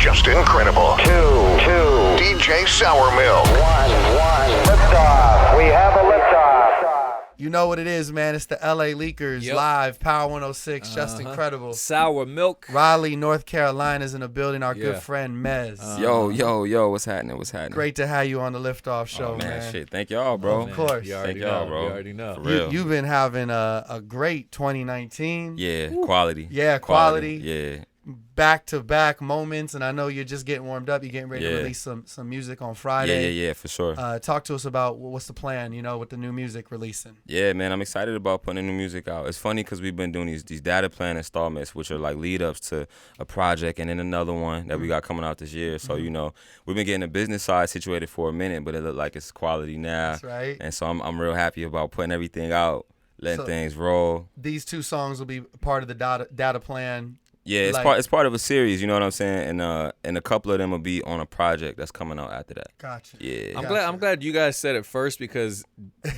just incredible. Two. DJ Sour Milk. One. Liftoff. We have a liftoff. You know what it is, man. It's the LA Leakers Yep. live, Power 106, just incredible. Sour Milk. Raleigh, North Carolina's in the building. Our good friend Mez. Yo, what's happening? Great to have you on the Liftoff show, Oh, man. man. Shit, thank y'all, bro. Of course. You already Thank y'all, know. bro. You already know. For real. You've been having a great 2019. Yeah, quality. Yeah, quality. Yeah. Back-to-back moments, and I know you're just getting warmed up. You're getting ready to release some music on Friday. Yeah, for sure. Talk to us about what's the plan, with the new music releasing. Yeah, man, I'm excited about putting new music out. It's funny because we've been doing these data plan installments, which are like lead-ups to a project and then another one that we got coming out this year. So, we've been getting the business side situated for a minute, but it looked like it's quality now. That's right. And so I'm real happy about putting everything out, letting things roll. These two songs will be part of the data plan. Yeah, it's part of a series, you know what I'm saying? And a couple of them will be on a project that's coming out after that. Gotcha. Yeah. I'm glad you guys said it first because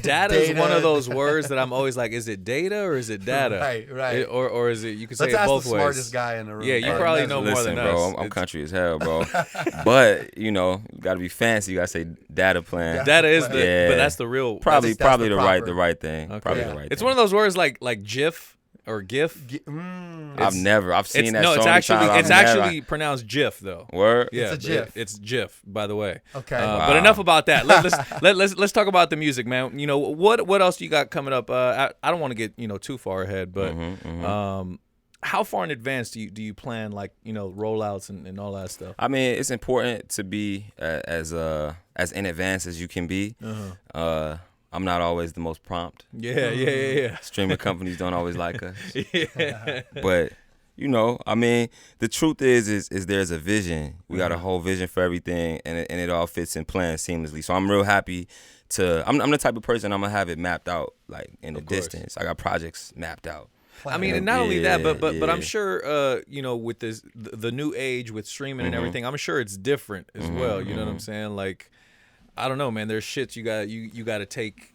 data is one of those words that I'm always like, is it data or is it data? Right. Or is it, you could say Let's it ask both the ways. smartest guy in the room. Yeah, you probably know more Listen, than bro, us. I'm country as hell, bro. But, you got to be fancy. You got to say data plan. Data is Yeah. but that's the real. Probably that's the the right proper. thing. Okay. Probably the right It's thing. one of those words like GIF or GIF. I've seen that no, so it's many actually times. it's actually pronounced GIF though. Word? Yeah, It's a GIF. It's GIF, by the way. Okay. But enough about that. Let's talk about the music, man. What else you got coming up? I don't want to get too far ahead, but how far in advance do you plan rollouts and all that stuff? I mean, it's important to be as in advance as you can be. I'm not always the most prompt. Yeah. Streaming companies don't always like us. But I mean, the truth is there's a vision. We got a whole vision for everything, and it all fits in plan seamlessly. So I'm real happy to. I'm the type of person I'm gonna have it mapped out like in the distance. I got projects mapped out. I mean, and not only that, but yeah. I'm sure with the new age with streaming and everything, I'm sure it's different as well. You know what I'm saying? Like, I don't know, man. There's shit you got to take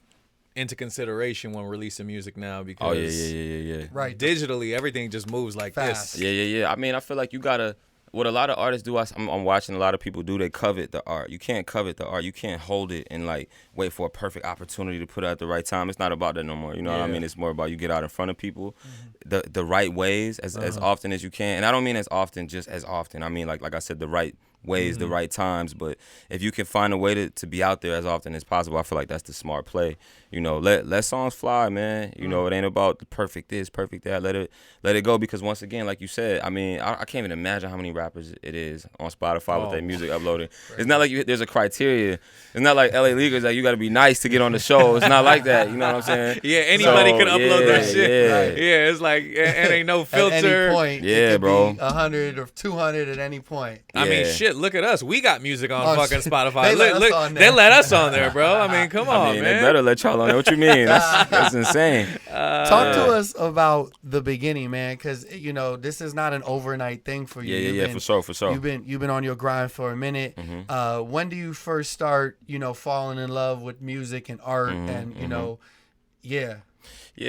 into consideration when releasing music now because Yeah. Right. digitally everything just moves like Fast. this. Yeah. I mean, I feel like you gotta. What a lot of artists do, I'm watching a lot of people do. They covet the art. You can't covet the art. You can't hold it and like wait for a perfect opportunity to put it at the right time. It's not about that no more. You know what I mean? It's more about you get out in front of people, the right ways as often as you can. And I don't mean as often, just as often. I mean like I said, the right ways, the right times. But if you can find a way to be out there as often as possible, I feel like that's the smart play. Let songs fly, man. It ain't about the perfect this, perfect that. Let it go, because once again, like you said, I mean, I can't even imagine how many rappers it is on Spotify with their music uploaded. It's not like there's a criteria. It's not like LA Leakers, like you got to be nice to get on the show. It's not like that. You know what I'm saying? Yeah, anybody can upload that shit. Yeah. Yeah, it's like it ain't no At filter. any point, Yeah, it could bro. be 100 or 200 at any point. I mean, Yeah. shit, look at us. We got music on Oh, fucking shit. Spotify. They let us on there. They let us on there, bro. I mean, come on, I mean, man. they better let y'all on there. What you mean? That's insane. Talk to us about the beginning, man, because this is not an overnight thing for you. Yeah, for sure. You've been on your grind for a minute. When do you first start, falling in love with music and art, and Yeah,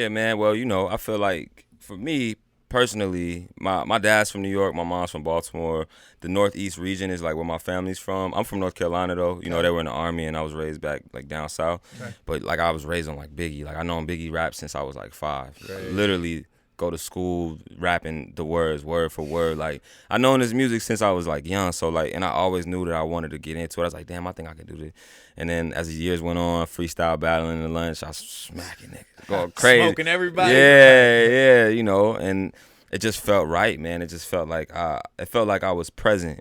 man. Well, I feel like for me personally, my dad's from New York, my mom's from Baltimore. The Northeast region is like where my family's from. I'm from North Carolina though. They were in the Army, and I was raised back like down south. Okay. But like I was raised on like Biggie. Like I known Biggie rap since I was like 5. Right. Literally go to school rapping the words word for word. Like I known his music since I was like young. So like, and I always knew that I wanted to get into it. I was like, damn, I think I can do this. And then as the years went on, freestyle battling in the lunch, I was smacking niggas, going crazy, Smoking everybody. Yeah, and it just felt right, man. It just felt like I was present.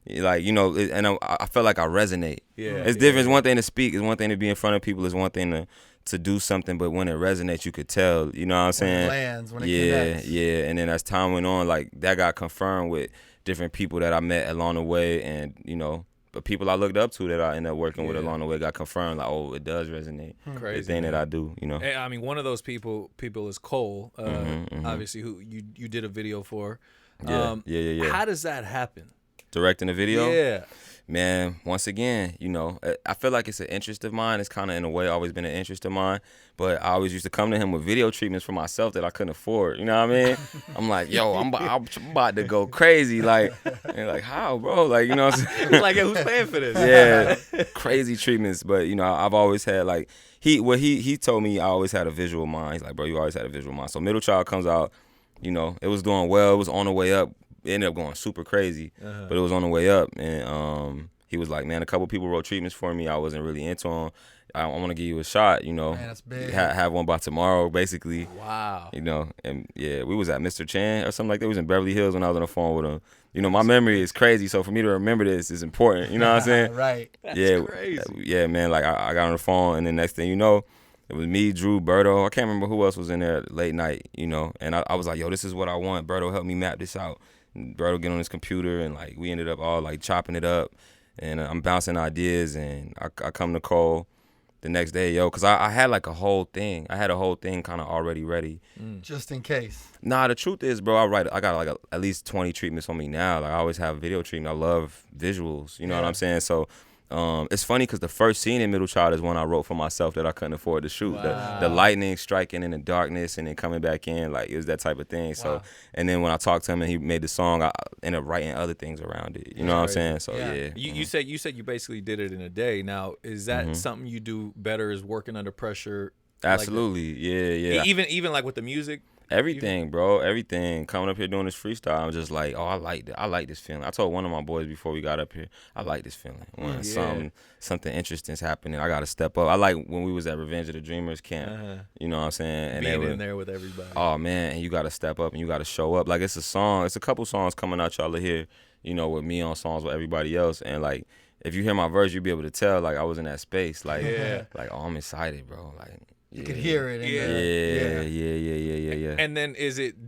Like, and I felt like I resonate. Yeah, it's different. It's one thing to speak. It's one thing to be in front of people. It's one thing to do something. But when it resonates, you could tell. You know what I'm saying? When it lands, when it connects. Yeah. And then as time went on, like that got confirmed with different people that I met along the way, and but people I looked up to that I ended up working with along the way got confirmed. Like, oh, it does resonate. Crazy, the thing that I do. And, I mean, one of those people is Cole. Obviously, who you did a video for. Yeah. How does that happen? Directing the video? Yeah. man, once again, you know, I feel like it's an interest of mine. It's kind of in a way always been an interest of mine. But I always used to come to him with video treatments for myself that I couldn't afford. You know what I mean? I'm like, yo, I'm about to go crazy. Like, and like, how, bro? Like, you know what I'm saying? Like, who's paying for this? Yeah, crazy treatments. But, you know, I've always had, like, he told me I always had a visual mind. He's like, bro, you always had a visual mind. So Middle Child comes out, you know, it was doing well. It was on the way up. It ended up going super crazy, but it was on the way up. And he was like, man, a couple people wrote treatments for me. I wasn't really into them. I want to give you a shot, you know. Man, that's big. Have one by tomorrow, basically. Wow. You know, and yeah, we was at Mr. Chan or something like that. We was in Beverly Hills when I was on the phone with him. You know, my memory is crazy, so for me to remember this is important. You know what I'm saying? Right. That's crazy. Yeah, man. Like I got on the phone, and the next thing you know, it was me, Drew, Berto. I can't remember who else was in there late night. You know, and I was like, yo, this is what I want. Berto helped me map this out. And Berto get on his computer, and like we ended up all like chopping it up, and I'm bouncing ideas, and I come to Cole the next day, yo, because I had like a whole thing. I had a whole thing kind of already ready. Just in case. Nah, the truth is, bro, I got like at least 20 treatments on me now. Like I always have video treatment. I love visuals. You know what I'm saying? So it's funny because the first scene in Middle Child is one I wrote for myself that I couldn't afford to shoot. Wow. The lightning striking in the darkness and then coming back in, like it was that type of thing. So, and then when I talked to him and he made the song, I ended up writing other things around it. You know what I'm saying? So yeah. You said you basically did it in a day. Now, is that something you do better? Is working under pressure? Absolutely, yeah. Even like with the music. Everything, bro. Everything. Coming up here doing this freestyle, I'm just like, oh, I like this feeling. I told one of my boys before we got up here, I like this feeling. When something interesting's happening, I gotta step up. I like when we was at Revenge of the Dreamers camp. You know what I'm saying? And being in there with everybody. Oh man, and you gotta step up and you gotta show up. Like it's a song. It's a couple songs coming out y'all to hear. You know, with me on songs with everybody else, and like if you hear my verse, you'll be able to tell like I was in that space. Like, like oh, I'm excited, bro. Like. You could hear it. Yeah. And then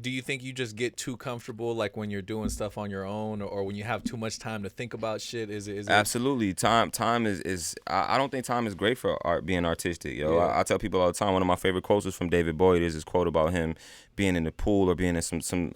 do you think you just get too comfortable like when you're doing stuff on your own or when you have too much time to think about shit? Is it Absolutely. Time is I don't think time is great for art being artistic, yo. I tell people all the time, one of my favorite quotes is from David Boyd. Is this quote about him being in the pool or being in some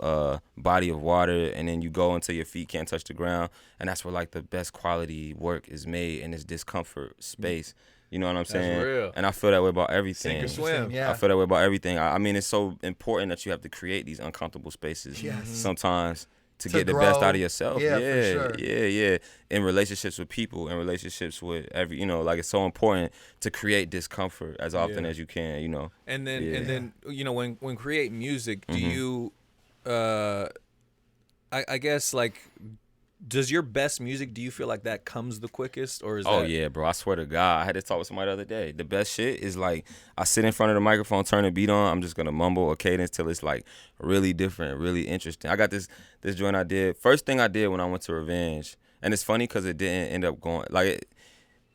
body of water, and then you go until your feet can't touch the ground, and that's where like the best quality work is made in this discomfort space. You know what I'm saying? That's real. And I feel that way about everything. Sink or swim. Yeah. I feel that way about everything. I mean, it's so important that you have to create these uncomfortable spaces sometimes to get grow. the best out of yourself. Yeah, for sure. Yeah. In relationships with people, in relationships with you know, like it's so important to create discomfort as often as you can, you know. And then you know, when create music, do you I guess like does your best music, do you feel like that comes the quickest, or is yeah, bro, I swear to God, I had to talk with somebody the other day. The best shit is like I sit in front of the microphone, turn the beat on, I'm just gonna mumble a cadence till it's like really different, really interesting. I got this joint I did, first thing I did when I went to Revenge, and it's funny because it didn't end up going, like it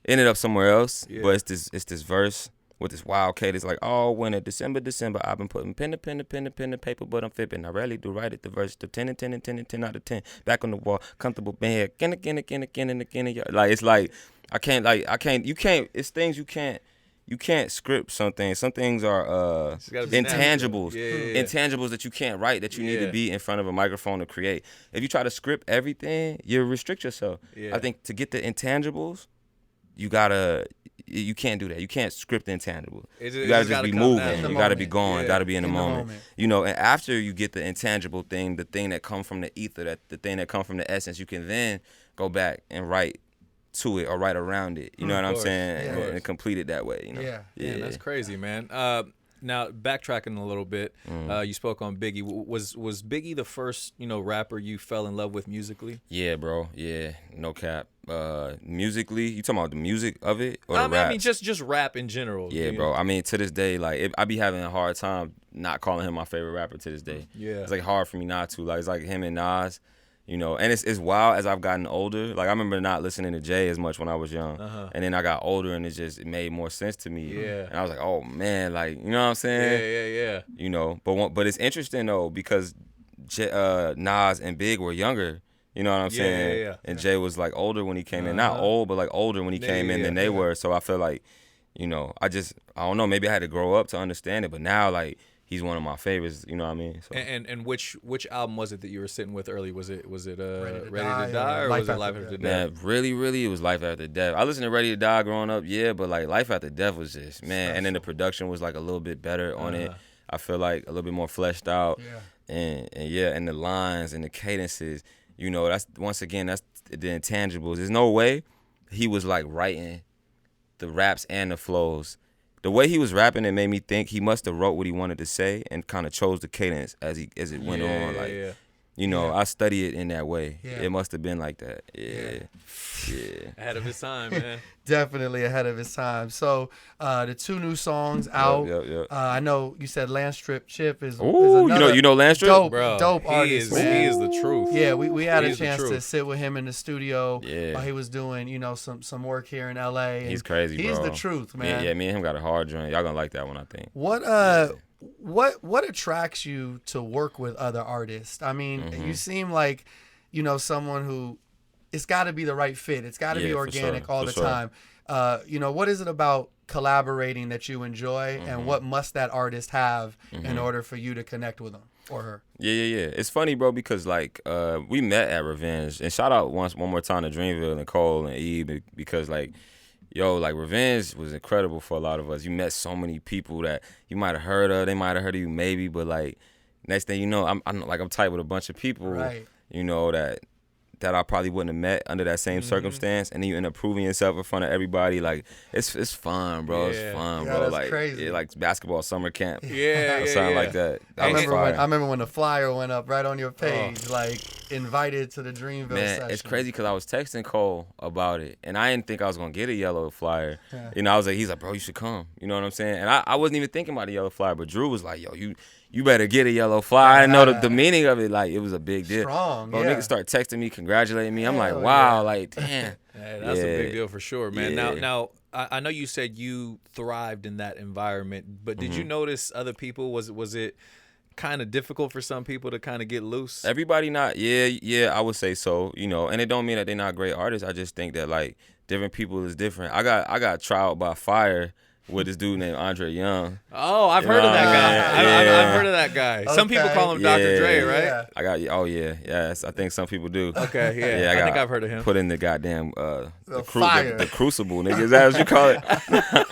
ended up somewhere else, but it's this verse with this wild cadence, like all winter, December, I've been putting pen to paper, but I'm fibbing. I rarely do write it, the verse, the 10 and 10 and 10 and 10 out of 10. Back on the wall, comfortable bed, again. Like, it's like, it's things you can't script something. Some things are intangibles. Intangibles that you can't write, that you need to be in front of a microphone to create. If you try to script everything, you restrict yourself. I think to get the intangibles, you can't do that. You can't script the intangible. You gotta just be moving. You gotta be going. You gotta be in the moment. You know, and after you get the intangible thing, the thing that comes from the ether, the thing that comes from the essence, you can then go back and write to it or write around it. You know what I'm saying? And complete it that way. You know? Yeah. Man, that's crazy, man. Now backtracking a little bit, you spoke on Biggie. Was Biggie the first rapper you fell in love with musically? Yeah, bro. Yeah, no cap. Musically, you talking about the music of it or the rap? I mean, just rap in general. Yeah, bro. I mean, to this day, like I be having a hard time not calling him my favorite rapper to this day. Yeah, it's like hard for me not to. Like it's like him and Nas. You know, and it's wild as I've gotten older. Like I remember not listening to Jay as much when I was young, and then I got older, and it made more sense to me. Yeah, and I was like, oh man, like you know what I'm saying? Yeah. You know, but it's interesting though because Nas and Big were younger. You know what I'm saying? Yeah. And Jay was like older when he came in, not old, but like older when he came in than they were. So I feel like, I don't know, maybe I had to grow up to understand it. But now like he's one of my favorites. You know what I mean? So. And which album was it that you were sitting with early? Was it Ready to Die Die or or was it Life After Death? Man, really, it was Life After Death. I listened to Ready to Die growing up, yeah, but like Life After Death was just, man. And then the production was like a little bit better on it. I feel like a little bit more fleshed out. Yeah. And the lines and the cadences, you know, that's the intangibles. There's no way he was like writing the raps and the flows. The way he was rapping, it made me think he must have wrote what he wanted to say and kind of chose the cadence as it went on. Like, you know, I study it in that way. Yeah. It must have been like that. Yeah. Ahead of his time, man. Definitely ahead of his time. So the 2 new songs out. Yep. I know you said Landstrip Chip is. Ooh, is you know Landstrip? dope, Bro, dope he artist. is the truth. Yeah, we had He a is the chance to truth. sit with him in the studio Yeah. while he was doing, you know, some work here in LA. And He's crazy, bro. He's the truth, man. Yeah, me and him got a hard joint. Y'all gonna like that one, I think. What attracts you to work with other artists? I mean, you seem like, you know, someone who it's got to be the right fit. It's got to be for organic sure, all for the sure. time. You know, what is it about collaborating that you enjoy, and what must that artist have in order for you to connect with him or her? Yeah. It's funny, bro, because like we met at Revenge, and shout out one more time to Dreamville and Cole and Eve, because like, yo, like Revenge was incredible for a lot of us. You met so many people that you might have heard of, they might have heard of you maybe, but like next thing you know, I'm tight with a bunch of people, Right. you know, that I probably wouldn't have met under that same circumstance, and then you end up proving yourself in front of everybody. Like it's fun, bro. Yeah. It's fun, Yeah, bro. that's like crazy. like basketball summer camp. Yeah, or something like that. That was fire. I remember when the flyer went up right on your page, like invited to the Dreamville Man, session. it's crazy because I was texting Cole about it, and I didn't think I was gonna get a yellow flyer. Yeah. You know, I was like, he's like, bro, you should come. You know what I'm saying? And I wasn't even thinking about the yellow flyer, but Drew was like, yo, you better get a yellow flyer. I didn't know the meaning of it. Like, it was a big deal. Strong, Bro, yeah. niggas start texting me, congratulating me. I'm like, Hell wow, yeah. like, damn. Hey, that's a big deal for sure, man. Yeah. Now, I know you said you thrived in that environment, but did you notice other people? Was it kind of difficult for some people to kind of get loose? Everybody not, yeah, I would say so, you know, and it don't mean that they're not great artists. I just think that, like, different people is different. I got trialed by fire with this dude named Andre Young. Oh, I've heard of that guy. Yeah. I've heard of that guy. Some people Okay. call him Dr. Dre, Yeah. right? Yeah. Yes, I think some people do. Okay, yeah. I think I've heard of him. Put in the goddamn fire. the crucible, nigga. Is that what you call it?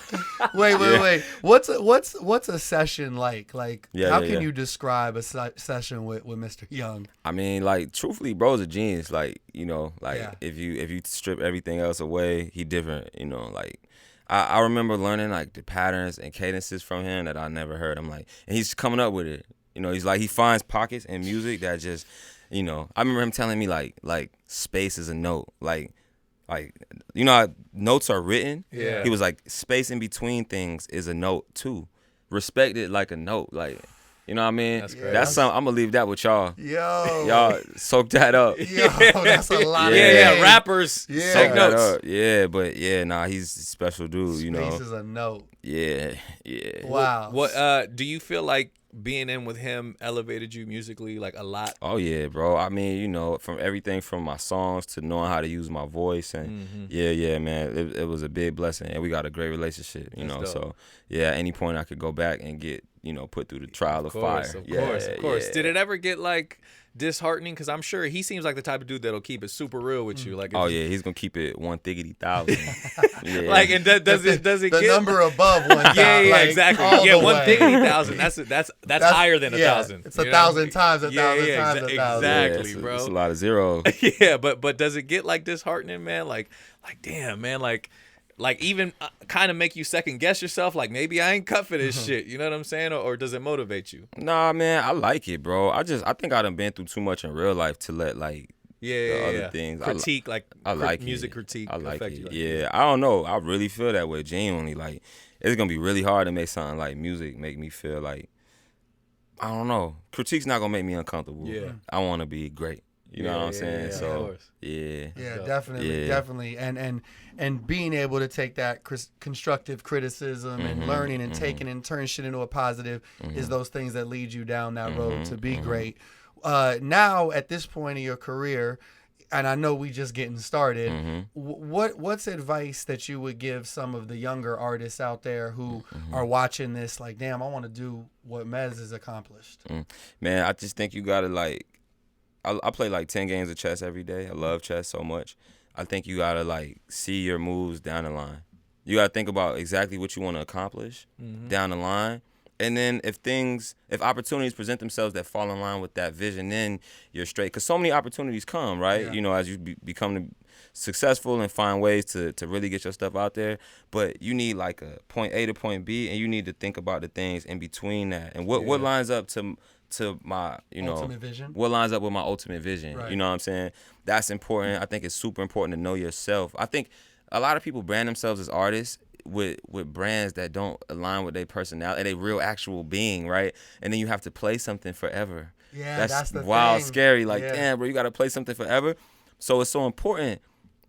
Wait. What's a session like? Like, Yeah, how yeah, can yeah. you describe a session with Mr. Young? I mean, like, truthfully, bro's a genius. Like, you know, like Yeah. if you strip everything else away, he different. You know, like I remember learning like the patterns and cadences from him that I never heard. I'm like, and he's coming up with it. You know, he's like, he finds pockets in music that just, you know, I remember him telling me like space is a note. Like, you know how notes are written? Yeah. He was like, space in between things is a note too. Respect it like a note. Like, you know what I mean? That's crazy. That's something, I'm gonna leave that with y'all. Yo. Y'all soak that up. Yo, that's a lot Yeah, of rappers Yeah. take Soak that notes. up. Yeah, but yeah, nah, he's a special dude, you know. Space is a note. Yeah. Wow. What do you feel like being in with him elevated you musically like a lot? Oh yeah, bro. I mean, you know, from everything from my songs to knowing how to use my voice, and yeah, man, it was a big blessing, and we got a great relationship, you know. That's dope. So yeah, at any point I could go back and get, you know, put through the trial of fire. Of course. Yeah. Did it ever get like disheartening? Because I'm sure he seems like the type of dude that'll keep it super real with you. Like, Oh yeah, he's gonna keep it 1thiggity,000. Yeah. like, and does it the get number above 1,000? Yeah, like, exactly. all Yeah, the way. 1,000. That's higher than 1,000. It's you know? 1,000 times 1,000 Yeah, times exa- 1,000. exactly. it's bro. It's a lot of zeros. Yeah, but does it get like disheartening, man? Like damn, man, like even kind of make you second guess yourself, like maybe I ain't cut for this shit. You know what I'm saying? Or does it motivate you? Nah, man, I like it, bro. I think I done been through too much in real life to let like Yeah, other things. Critique, I like music it. critique. I like affect it. you like Yeah, I don't know. I really feel that way genuinely. Like, it's gonna be really hard to make something like music make me feel like, I don't know. Critique's not gonna make me uncomfortable. Yeah. I want to be great. You know what I'm saying? yeah, of So course. yeah. Yeah, dope. definitely. And being able to take that constructive criticism and learning and taking and turn shit into a positive is those things that lead you down that road to be great. Now, at this point in your career, and I know we just getting started. Mm-hmm. What's advice that you would give some of the younger artists out there who are watching this like, damn, I want to do what Mez has accomplished? Man, I just think you gotta like. I play like 10 games of chess every day. I love chess so much. I think you gotta like see your moves down the line. You gotta think about exactly what you want to accomplish down the line. And then if opportunities present themselves that fall in line with that vision, then you're straight. Because so many opportunities come, right? Yeah. You know, as you become successful and find ways to really get your stuff out there. But you need like a point A to point B, and you need to think about the things in between that. And what lines up to my, Ultimate vision? what lines up with my ultimate vision. Right. You know what I'm saying? That's important. I think it's super important to know yourself. I think a lot of people brand themselves as artists with brands that don't align with their personality and their real actual being, right? And then you have to play something forever. Yeah, that's the wild, thing. scary. Like, Yeah. damn, bro, you got to play something forever. So it's so important.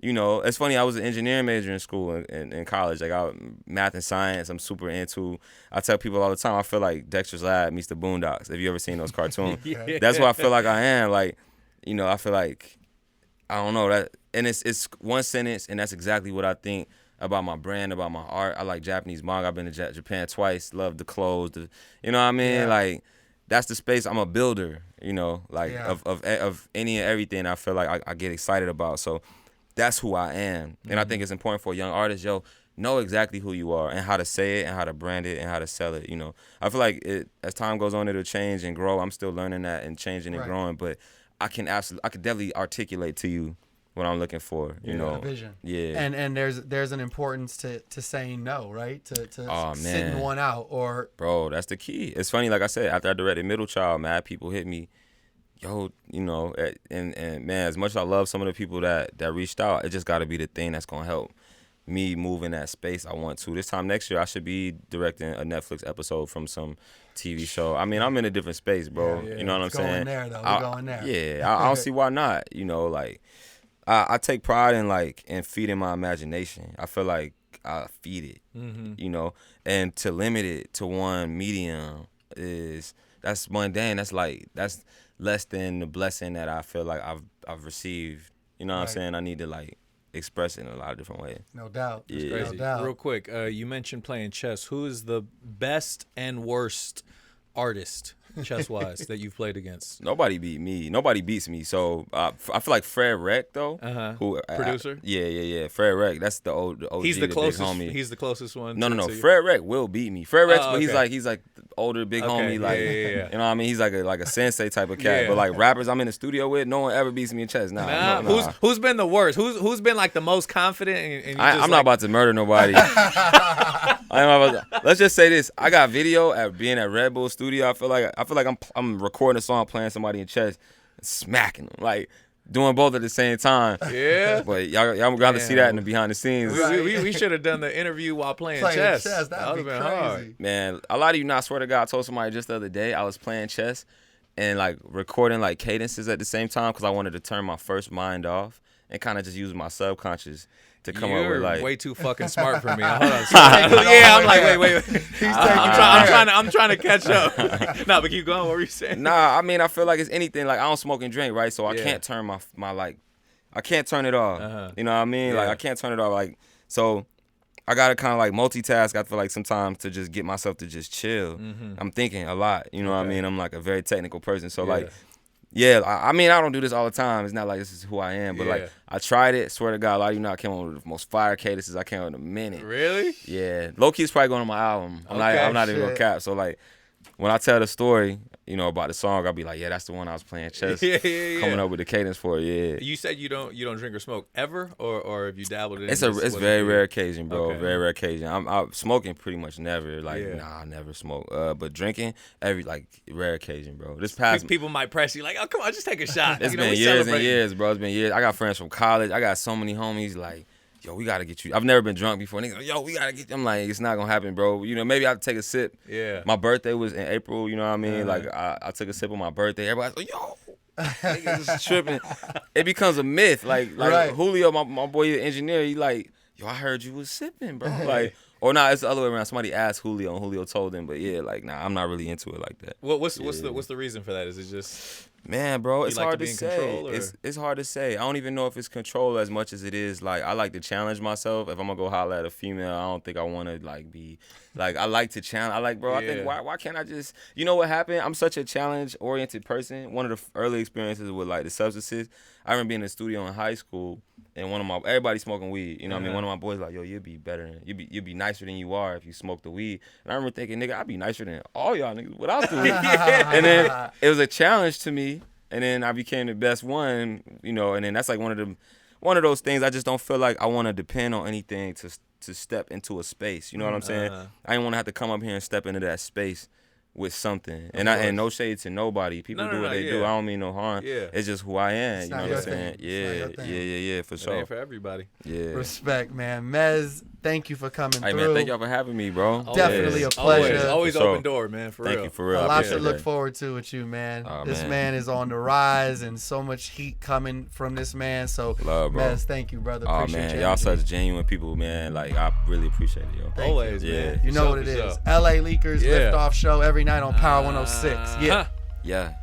You know, it's funny. I was an engineering major in school, in college. Like, math and science, I'm super into. I tell people all the time, I feel like Dexter's Lab meets the Boondocks. Have you ever seen those cartoons? Yeah. That's what I feel like I am. Like, you know, I feel like, I don't know that, and it's one sentence, and that's exactly what I think about my brand, about my art. I like Japanese manga. I've been to Japan twice. Love the clothes. You know what I mean? Yeah. Like, that's the space. I'm a builder. You know, like of any and everything. I feel like I get excited about. So that's who I am, and I think it's important for a young artist. Know exactly who you are and how to say it and how to brand it and how to sell it. You know, I feel like as time goes on, it'll change and grow. I'm still learning that and changing and growing, but I can definitely articulate to you what I'm looking for. You know, vision. Yeah. And there's an importance to saying no, right? To sitting one out or. Bro, that's the key. It's funny, like I said, after I directed Middle Child, mad people hit me. Yo, you know, and man, as much as I love some of the people that reached out, it just got to be the thing that's gonna help me move in that space I want to. This time next year, I should be directing a Netflix episode from some TV show. I mean, I'm in a different space, bro. Yeah. You know what I'm saying? Going there, though. We're going there. Yeah, I don't see why not. You know, like I take pride in feeding my imagination. I feel like I feed it. You know, and to limit it to one medium that's mundane. That's less than the blessing that I feel like I've received. You know what I'm saying? I need to like express it in a lot of different ways. No doubt. Yeah. No Crazy. doubt. Real quick, you mentioned playing chess. Who is the best and worst artist chess-wise that you've played against? Nobody beat me. Nobody beats me. So I feel like Fred Reck though, who Producer? Yeah. Fred Reck. That's the OG. He's the closest. Big homie. He's the closest one. No. to you? Fred Reck will beat me. Fred Reck, but okay. he's like the older big homie. Like Yeah. you know what I mean. He's like a sensei type of cat. Yeah. But like rappers I'm in the studio with, no one ever beats me in chess. Nah. Who's been the worst? Who's been like the most confident? And I'm not about to murder nobody. Let's just say this. I got video at being at Red Bull Studio. I feel like I'm recording a song, playing somebody in chess, smacking them, like doing both at the same time. Yeah. But y'all gonna have to see that in the behind the scenes. We should have done the interview while playing chess. That'd That be would've been crazy. hard. Man, a lot of you know, I swear to God, I told somebody just the other day I was playing chess and like recording like cadences at the same time because I wanted to turn my first mind off and kind of just use my subconscious to come up with like. Way too fucking smart for me. Hold on. Yeah, I'm like, wait. I'm trying to catch up. No, but keep going. What were you saying? Nah, I mean, I feel like it's anything. Like I don't smoke and drink, right? So I can't turn my like, I can't turn it off. You know what I mean? Yeah. Like I can't turn it off. Like so, I gotta kind of like multitask. I feel like sometimes to just get myself to just chill. I'm thinking a lot. You know what I mean? I'm like a very technical person. So like. Yeah, I mean, I don't do this all the time. It's not like this is who I am, but like I tried it. Swear to God, a lot of you know I came up with the most fire cadences I came up in a minute. Really? Yeah, low key is probably going on my album. I'm not even gonna cap. So like, when I tell the story, you know, about the song, I'll be like, yeah, that's the one I was playing chess, coming up with the cadence for it. Yeah. You said you don't drink or smoke ever, or have you dabbled in? It's very rare occasion, bro. Okay. Very rare occasion. I'm smoking pretty much never. Like nah, I never smoke. But drinking every like rare occasion, bro. This past people might press you like, oh come on, just take a shot. It's been years and years, bro. It's been years. I got friends from college. I got so many homies like. Yo, we gotta get you. I've never been drunk before. Niggas like, yo, we gotta get you. I'm like, it's not gonna happen, bro. You know, maybe I'll take a sip. Yeah. My birthday was in April, you know what I mean? Like, I took a sip on my birthday. Everybody's like, yo, niggas is tripping. It becomes a myth. Like Julio, my boy, the engineer, he like, yo, I heard you was sipping, bro. Like, or nah, it's the other way around. Somebody asked Julio, and Julio told him. But yeah, like, nah, I'm not really into it like that. What's the reason for that? Is it just? Man, bro, it's like hard to to be in say. control, or? It's hard to say. I don't even know if it's control as much as it is like I like to challenge myself. If I'm gonna go holler at a female, I don't think I want to like be like I like to challenge. I like, bro. I think why can't I just you know what happened? I'm such a challenge oriented person. One of the early experiences with like the substances. I remember being in the studio in high school and everybody smoking weed. You know what I mean? One of my boys like, yo, you'd be better than you'd be nicer than you are if you smoked the weed. And I remember thinking, nigga, I'd be nicer than all y'all niggas without the weed. And then it was a challenge to me. And then I became the best one, you know, and then that's like one of those things I just don't feel like I want to depend on anything to step into a space. You know what I'm saying? I didn't want to have to come up here and step into that space with something. And no shade to nobody. People do what they do. I don't mean no harm. Yeah. It's just who I am. It's you know not what your I'm saying? thing. Yeah, for It sure. ain't for everybody. Yeah. Respect, man. Mez, thank you for coming Hey, through. man, thank y'all for having me, bro. Definitely a pleasure. Always For sure. open door, man. For real. Thank you, for real. A I lot appreciate to look that. forward to with you, man. Oh, This man. man is on the rise, and so much heat coming from this man. So, Love, bro. Mez, thank you, brother. Oh, Appreciate man. you. Y'all such genuine people, man. Like, I really appreciate it, yo. Thank Always, you. man. Yeah. You know what it For is. sure. LA Leakers Yeah. Liftoff Show every night on Power 106. Yeah. Yeah.